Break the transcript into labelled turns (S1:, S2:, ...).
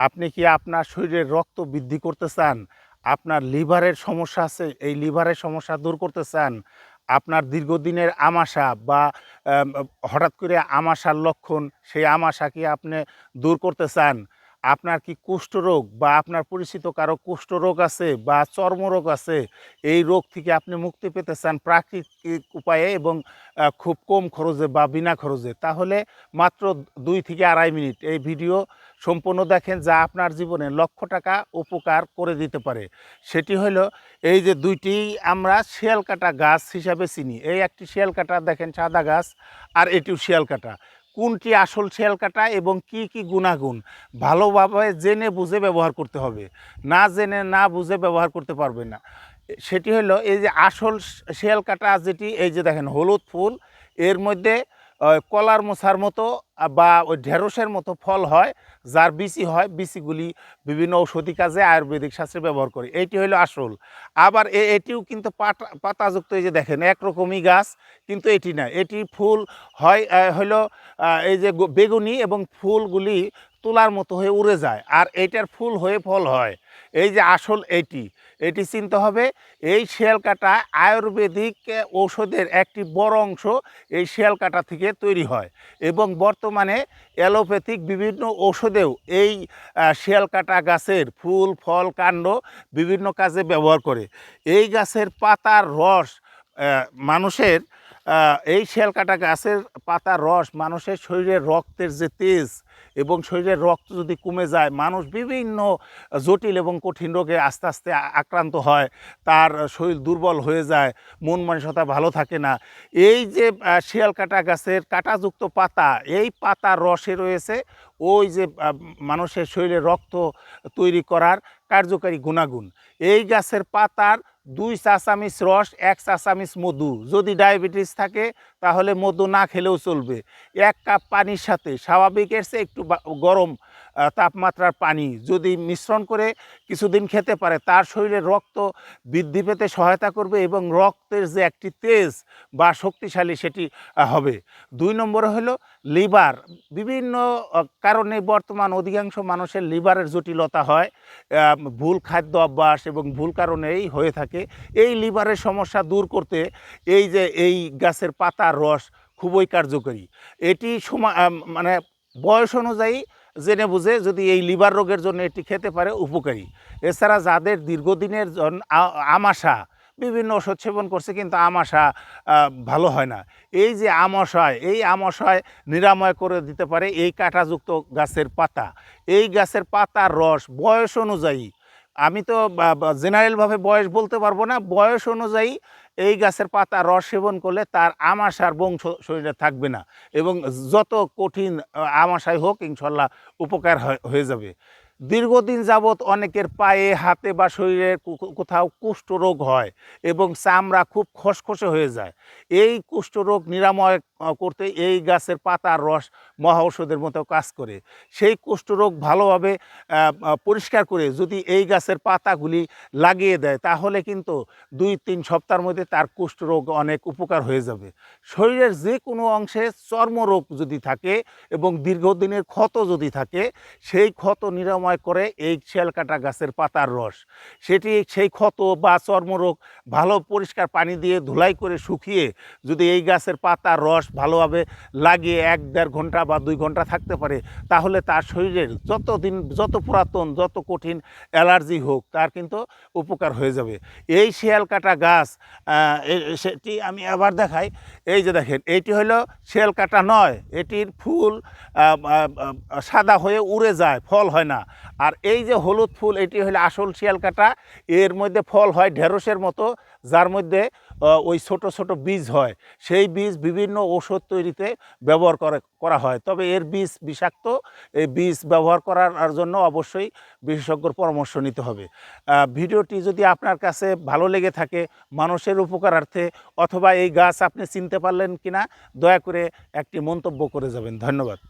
S1: আপনি কি আপনার শরীরের রক্ত বৃদ্ধি করতে চান? আপনার লিভারের সমস্যা আছে, এই লিভারের সমস্যা দূর করতে চান? আপনার দীর্ঘদিনের আমাশা বা আম হঠাৎ করে আমাশার লক্ষণ, সেই আমাশা কি আপনি দূর করতে চান? আপনার কি কুষ্ঠরোগ বা আপনার পরিচিত কারো কুষ্ঠরোগ আছে বা চর্মরোগ আছে? এই রোগ থেকে আপনি মুক্তি পেতে চান প্রাকৃতিক উপায়ে এবং খুব কম খরচে বা বিনা খরচে। তাহলে মাত্র ২ থেকে ২.৫ মিনিট এই ভিডিও সম্পূর্ণ দেখেন, যা আপনার জীবনে লক্ষ টাকা উপকার করে দিতে পারে। সেটি হলো, এই যে ২টি আমরা শিয়ালকাটা গাছ হিসাবে চিনি। এই একটি শিয়ালকাটা দেখেন সাদা গাছ, আর এটিও শিয়ালকাটা। কোনটি আসল শিয়ালকাটা এবং কি কি গুণাগুণ ভালোভাবে জেনে বুঝে ব্যবহার করতে হবে। না জেনে না বুঝে ব্যবহার করতে পারবে না। সেটি হলো এই যে আসল শিয়ালকাটা, যেটি এই যে দেখেন হলুদ ফুল, এর মধ্যে কলার মোছার মতো বা ওই ঢেঁড়সের মতো ফল হয়, যার বিচি হয়। বিচিগুলি বিভিন্ন ঔষধি কাজে আয়ুর্বেদিক শাস্ত্রে ব্যবহার করে। এইটি হলো আসল। আবার এটিও কিন্তু পাতাযুক্ত। এই যে দেখেন একরকমই গাছ, কিন্তু এটি না। এটি ফুল হয় হলো এই যে বেগুনি, এবং ফুলগুলি তুলার মতো হয়ে উড়ে যায়, আর এইটার ফুল হয়ে ফল হয়। এই যে আসল এটি চিনতে হবে। এই শিয়ালকাটা আয়ুর্বেদিক ঔষধের একটি বড় অংশ এই শিয়ালকাটা থেকে তৈরি হয়, এবং বর্তমানে অ্যালোপ্যাথিক বিভিন্ন ঔষধেও এই শিয়ালকাটা গাছের ফুল, ফল, কাণ্ড বিভিন্ন কাজে ব্যবহার করে। এই গাছের পাতার রস মানুষের এই শিয়ালকাটা গাছের পাতার রস মানুষের শরীরের রক্তের যে তেজ এবং শরীরের রক্ত যদি কমে যায়, মানুষ বিভিন্ন জটিল এবং কঠিন রোগে আস্তে আস্তে আক্রান্ত হয়, তার শরীর দুর্বল হয়ে যায়, মন মানসিকতা ভালো থাকে না। এই যে শিয়ালকাটা গাছের কাঁটাযুক্ত পাতা, এই পাতার রসে রয়েছে ওই যে মানুষের শরীরে রক্ত তৈরি করার কার্যকারী গুণাগুণ। এই গাছের পাতার ২ চা চামচ রস, ১ চা চামচ মধু, যদি ডায়াবেটিস থাকে তাহলে মধু না খেলেও চলবে। ১ কাপ পানির সাথে স্বাভাবিকের চেয়ে একটু গরম তাপমাত্রার পানি যদি মিশ্রণ করে কিছুদিন খেতে পারে, তার শরীরে রক্ত বৃদ্ধি পেতে সহায়তা করবে, এবং রক্তের যে একটি তেজ বা শক্তিশালী সেটি হবে। ২ নম্বরে হলো লিভার। বিভিন্ন কারণে বর্তমান অধিকাংশ মানুষের লিভারের জটিলতা হয়, ভুল খাদ্য অভ্যাস এবং ভুল কারণেই হয়ে থাকে। এই লিভারের সমস্যা দূর করতে এই যে এই গাছের পাতার রস খুবই কার্যকরী। এটি মানে বয়স অনুযায়ী জেনে বুঝে যদি এই লিভার রোগের জন্য এটি খেতে পারে, উপকারী। এছাড়া যাদের দীর্ঘদিনের আমাশা, বিভিন্ন ওষুধ সেবন করছে কিন্তু আমাশা ভালো হয় না, এই যে আমাশয়, এই আমাশয় নিরাময় করে দিতে পারে এই কাঁটাযুক্ত গাছের পাতা। এই গাছের পাতার রস বয়স অনুযায়ী, আমি তো জেনারেলভাবে বয়স বলতে পারবো না, বয়স অনুযায়ী এই গাছের পাতা রস সেবন করলে তার আমাশার বংশ শরীরে থাকবে না, এবং যত কঠিন আমাশাই হোক ইনশাল্লাহ উপকার হয়ে যাবে। দীর্ঘদিন যাবৎ অনেকের পায়ে, হাতে বা শরীরের কোথাও কুষ্ঠরোগ হয় এবং চামড়া খুব খসখসে হয়ে যায়। এই কুষ্ঠরোগ নিরাময় করতে এই গাছের পাতার রস মহা ঔষধের মতো কাজ করে। সেই কুষ্ঠরোগ ভালোভাবে পরিষ্কার করে যদি এই গাছের পাতাগুলি লাগিয়ে দেয়, তাহলে কিন্তু ২-৩ সপ্তাহের মধ্যে তার কুষ্ঠরোগ অনেক উপকার হয়ে যাবে। শরীরের যে কোনো অংশে চর্মরোগ যদি থাকে এবং দীর্ঘদিনের ক্ষত যদি থাকে, সেই ক্ষত নিরাময় করে এই শিয়ালকাটা গাছের পাতার রস। সেটি সেই ক্ষত বা চর্মরোগ ভালো পরিষ্কার পানি দিয়ে ধুলাই করে শুকিয়ে যদি এই গাছের পাতার রস ভালোভাবে লাগিয়ে ১-১.৫ ঘন্টা বা ২ ঘন্টা থাকতে পারে, তাহলে তার শরীরের যত পুরাতন, যত কঠিন অ্যালার্জি হোক, তার কিন্তু উপকার হয়ে যাবে। এই শিয়ালকাটা গাছ, সেটি আমি আবার দেখাই। এই যে দেখেন, এইটি হলো শিয়ালকাটা নয়, এটির ফুল সাদা হয়ে উড়ে যায়, ফল হয় না। আর এই যে হলুদ ফুল, এটি হলো আসল শিয়ালকাটা। এর মধ্যে ফল হয় ঢেঁড়সের মতো, যার মধ্যে ওই ছোট ছোট বীজ হয়। সেই বীজ বিভিন্ন ঔষধ তৈরিতে ব্যবহার করা হয়, তবে এর বীজ বিষাক্ত। এই বীজ ব্যবহার করার জন্য অবশ্যই বিশেষজ্ঞর পরামর্শ নিতে হবে। ভিডিওটি যদি আপনার কাছে ভালো লেগে থাকে, মানুষের উপকারার্থে, অথবা এই গাছ আপনি চিনতে পারলেন কিনা, দয়া করে একটি মন্তব্য করে যাবেন। ধন্যবাদ।